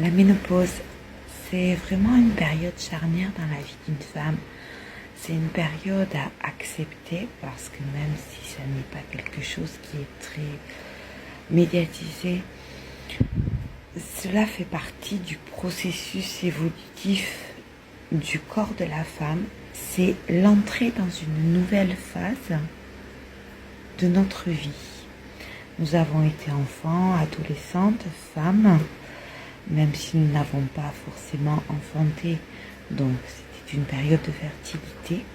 La ménopause, c'est vraiment une période charnière dans la vie d'une femme. C'est une période à accepter parce que même si ça n'est pas quelque chose qui est très médiatisé, cela fait partie du processus évolutif du corps de la femme. C'est l'entrée dans une nouvelle phase de notre vie. Nous avons été enfants, adolescentes, femmes, même si nous n'avons pas forcément enfanté, donc c'était une période de fertilité.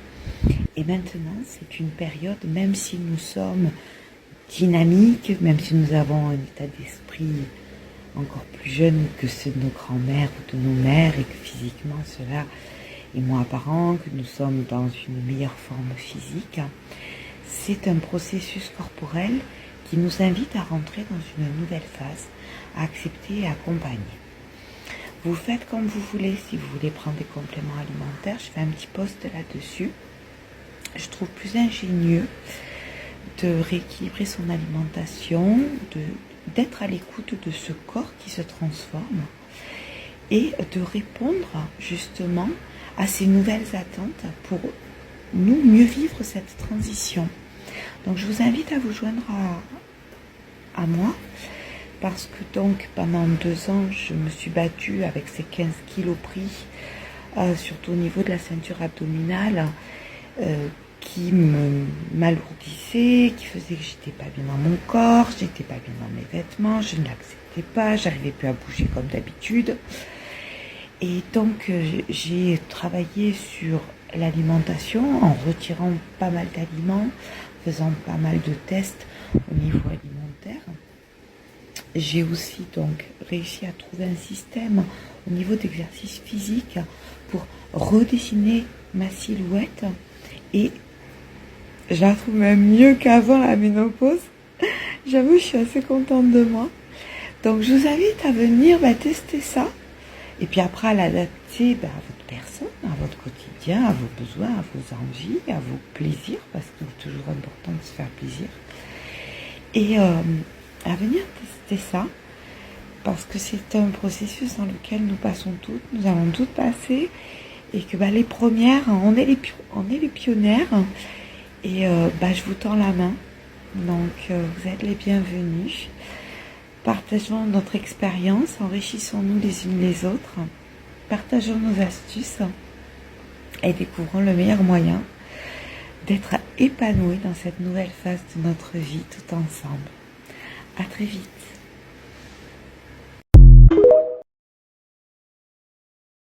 Et maintenant, c'est une période, même si nous sommes dynamiques, même si nous avons un état d'esprit encore plus jeune que ceux de nos grands-mères ou de nos mères, et que physiquement cela est moins apparent, que nous sommes dans une meilleure forme physique, c'est un processus corporel qui nous invite à rentrer dans une nouvelle phase, à accepter et à accompagner. Vous faites comme vous voulez, si vous voulez prendre des compléments alimentaires, je fais un petit post là-dessus. Je trouve plus ingénieux de rééquilibrer son alimentation, d'être à l'écoute de ce corps qui se transforme et de répondre justement à ces nouvelles attentes pour nous mieux vivre cette transition. Donc je vous invite à vous joindre à moi parce que donc pendant 2 ans je me suis battue avec ces 15 kilos pris, surtout au niveau de la ceinture abdominale, qui m'alourdissait, qui faisait que j'étais pas bien dans mon corps, j'étais pas bien dans mes vêtements, je ne l'acceptais pas, j'arrivais plus à bouger comme d'habitude. Et donc j'ai travaillé sur l'alimentation en retirant pas mal d'aliments, faisant pas mal de tests au niveau alimentaire. J'ai aussi donc réussi à trouver un système au niveau d'exercice physique pour redessiner ma silhouette et je la trouve même mieux qu'avant la ménopause. J'avoue, je suis assez contente de moi. Donc je vous invite à venir tester ça et puis après à l'adapter à votre personne, à votre quotidien, à vos besoins, à vos envies, à vos plaisirs, parce qu'il est toujours important de se faire plaisir. Et à venir tester ça, parce que c'est un processus dans lequel nous passons toutes, nous allons toutes passer, et que les premières, on est les pionnières, et je vous tends la main, donc vous êtes les bienvenus. Partageons notre expérience, enrichissons-nous les unes les autres, partageons nos astuces, et découvrons le meilleur moyen d'être épanouis dans cette nouvelle phase de notre vie tout ensemble. À très vite.